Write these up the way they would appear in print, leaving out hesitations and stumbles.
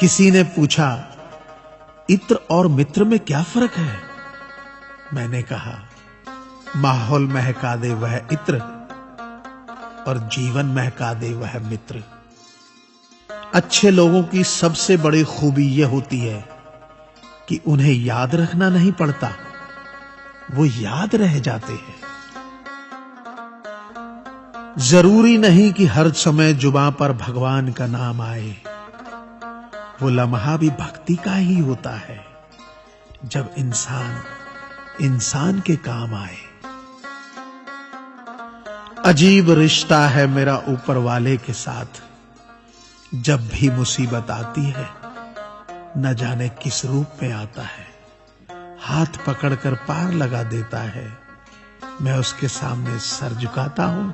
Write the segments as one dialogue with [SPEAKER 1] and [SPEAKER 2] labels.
[SPEAKER 1] किसी ने पूछा, इत्र और मित्र में क्या फर्क है? मैंने कहा, माहौल महका दे वह इत्र और जीवन महका दे वह मित्र। अच्छे लोगों की सबसे बड़ी खूबी यह होती है कि उन्हें याद रखना नहीं पड़ता, वो याद रह जाते हैं। जरूरी नहीं कि हर समय जुबां पर भगवान का नाम आए, वो लम्हा भी भक्ति का ही होता है जब इंसान इंसान के काम आए। अजीब रिश्ता है मेरा ऊपर वाले के साथ, जब भी मुसीबत आती है न जाने किस रूप में आता है, हाथ पकड़कर पार लगा देता है। मैं उसके सामने सर झुकाता हूं,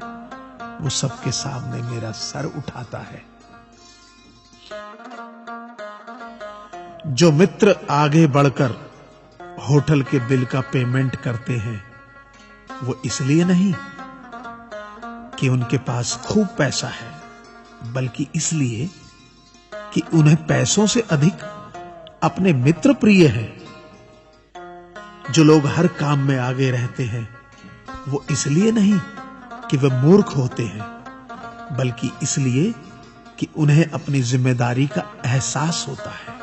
[SPEAKER 1] वो सबके सामने मेरा सर उठाता है। जो मित्र आगे बढ़कर होटल के बिल का पेमेंट करते हैं, वो इसलिए नहीं कि उनके पास खूब पैसा है, बल्कि इसलिए कि उन्हें पैसों से अधिक अपने मित्र प्रिय हैं। जो लोग हर काम में आगे रहते हैं, वो इसलिए नहीं कि वे मूर्ख होते हैं, बल्कि इसलिए कि उन्हें अपनी जिम्मेदारी का एहसास होता है।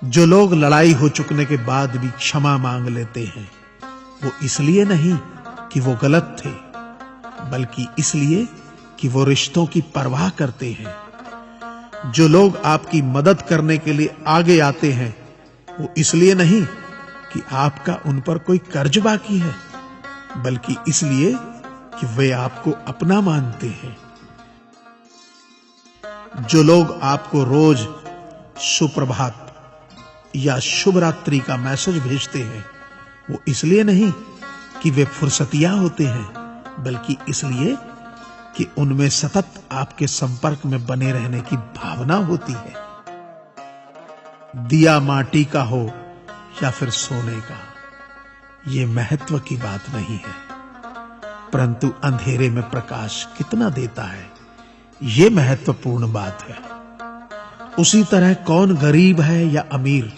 [SPEAKER 1] जो लोग लड़ाई हो चुकने के बाद भी क्षमा मांग लेते हैं, वो इसलिए नहीं कि वो गलत थे, बल्कि इसलिए कि वो रिश्तों की परवाह करते हैं। जो लोग आपकी मदद करने के लिए आगे आते हैं, वो इसलिए नहीं कि आपका उन पर कोई कर्ज बाकी है, बल्कि इसलिए कि वे आपको अपना मानते हैं। जो लोग आपको रोज सुप्रभात या शुभ रात्रि का मैसेज भेजते हैं, वो इसलिए नहीं कि वे फुर्सतिया होते हैं, बल्कि इसलिए कि उनमें सतत आपके संपर्क में बने रहने की भावना होती है। दिया माटी का हो या फिर सोने का, ये महत्व की बात नहीं है, परंतु अंधेरे में प्रकाश कितना देता है, ये महत्वपूर्ण बात है। उसी तरह कौन गरीब है या अमीर,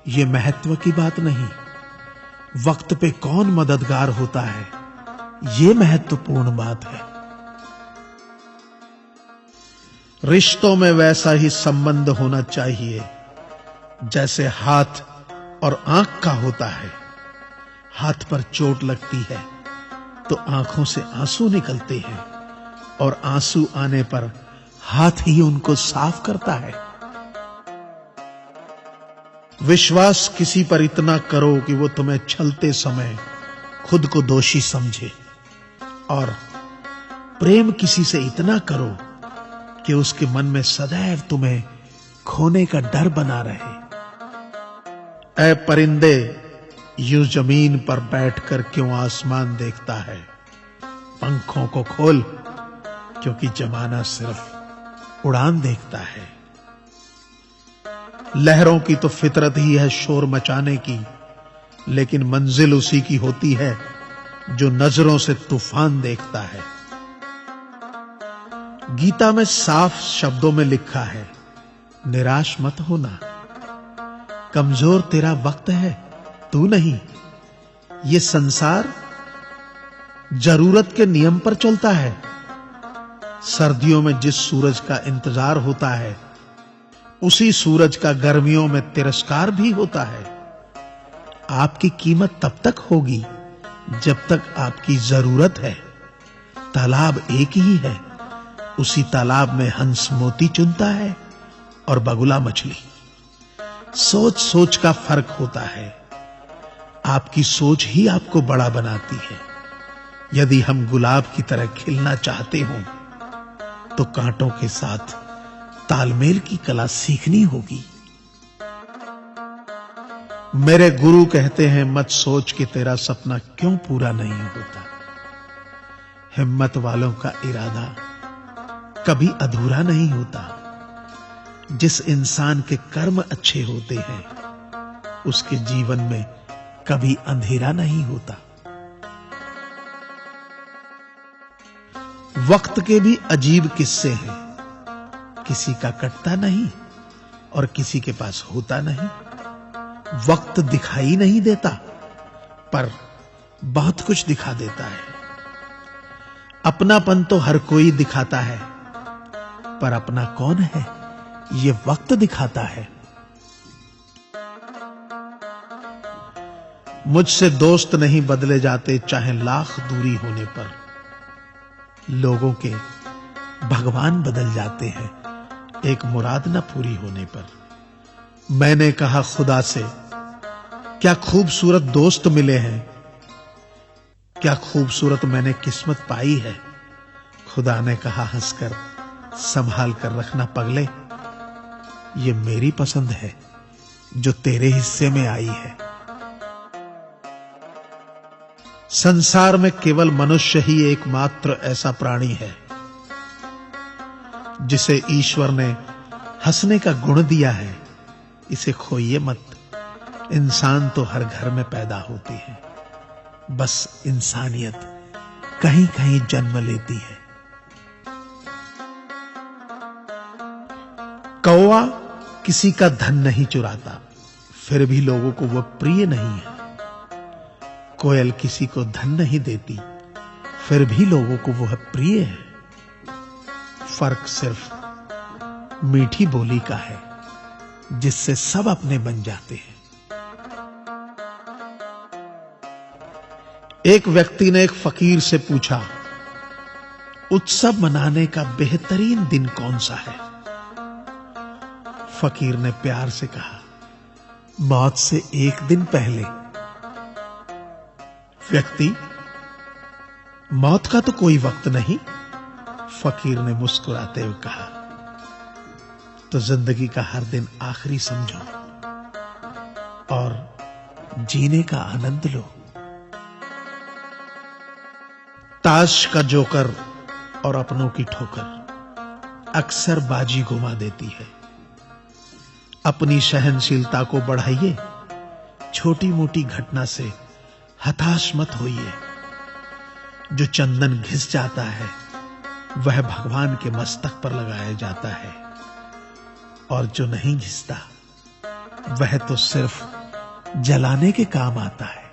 [SPEAKER 1] ये महत्व की बात नहीं। वक्त पे कौन मददगार होता है, ये महत्वपूर्ण बात है। रिश्तों में वैसा ही संबंध होना चाहिए जैसे हाथ और आंख का होता है। हाथ पर चोट लगती है तो आंखों से आंसू निकलते हैं, और आंसू आने पर हाथ ही उनको साफ करता है। विश्वास किसी पर इतना करो कि वो तुम्हें छलते समय खुद को दोषी समझे, और प्रेम किसी से इतना करो कि उसके मन में सदैव तुम्हें खोने का डर बना रहे। ऐ परिंदे, यूं जमीन पर बैठकर क्यों आसमान देखता है? पंखों को खोल, क्योंकि जमाना सिर्फ उड़ान देखता है। लहरों की तो फितरत ही है शोर मचाने की, लेकिन मंजिल उसी की होती है जो नजरों से तूफान देखता है। गीता में साफ शब्दों में लिखा है, निराश मत होना, कमजोर तेरा वक्त है, तू नहीं। ये संसार जरूरत के नियम पर चलता है। सर्दियों में जिस सूरज का इंतजार होता है, उसी सूरज का गर्मियों में तिरस्कार भी होता है। आपकी कीमत तब तक होगी जब तक आपकी जरूरत है। तालाब एक ही है, उसी तालाब में हंस मोती चुनता है और बगुला मछली। सोच सोच का फर्क होता है। आपकी सोच ही आपको बड़ा बनाती है। यदि हम गुलाब की तरह खिलना चाहते हो, तो कांटों के साथ तालमेल की कला सीखनी होगी। मेरे गुरु कहते हैं, मत सोच कि तेरा सपना क्यों पूरा नहीं होता। हिम्मत वालों का इरादा कभी अधूरा नहीं होता। जिस इंसान के कर्म अच्छे होते हैं, उसके जीवन में कभी अंधेरा नहीं होता। वक्त के भी अजीब किस्से हैं। किसी का कटता नहीं और किसी के पास होता नहीं। वक्त दिखाई नहीं देता, पर बहुत कुछ दिखा देता है। अपनापन तो हर कोई दिखाता है, पर अपना कौन है ये वक्त दिखाता है। मुझसे दोस्त नहीं बदले जाते, चाहे लाख दूरी होने पर। लोगों के भगवान बदल जाते हैं, एक मुराद न पूरी होने पर। मैंने कहा खुदा से, क्या खूबसूरत दोस्त मिले हैं, क्या खूबसूरत मैंने किस्मत पाई है। खुदा ने कहा हंसकर, संभाल कर रखना पगले, ये मेरी पसंद है जो तेरे हिस्से में आई है। संसार में केवल मनुष्य ही एकमात्र ऐसा प्राणी है जिसे ईश्वर ने हंसने का गुण दिया है। इसे खोइए मत, इंसान तो हर घर में पैदा होती है, बस इंसानियत कहीं कहीं जन्म लेती है। कौवा किसी का धन नहीं चुराता, फिर भी लोगों को वह प्रिय नहीं है। कोयल किसी को धन नहीं देती, फिर भी लोगों को वह प्रिय है। फर्क सिर्फ मीठी बोली का है, जिससे सब अपने बन जाते हैं। एक व्यक्ति ने एक फकीर से पूछा, उत्सव मनाने का बेहतरीन दिन कौन सा है। फकीर ने प्यार से कहा, मौत से एक दिन पहले। व्यक्ति, मौत का तो कोई वक्त नहीं। फकीर ने मुस्कुराते हुए कहा, तो जिंदगी का हर दिन आखिरी समझो और जीने का आनंद लो। ताश का जोकर और अपनों की ठोकर अक्सर बाजी घुमा देती है। अपनी सहनशीलता को बढ़ाइए, छोटी मोटी घटना से हताश मत होइए। जो चंदन घिस जाता है वह भगवान के मस्तक पर लगाया जाता है, और जो नहीं घिसता वह तो सिर्फ जलाने के काम आता है।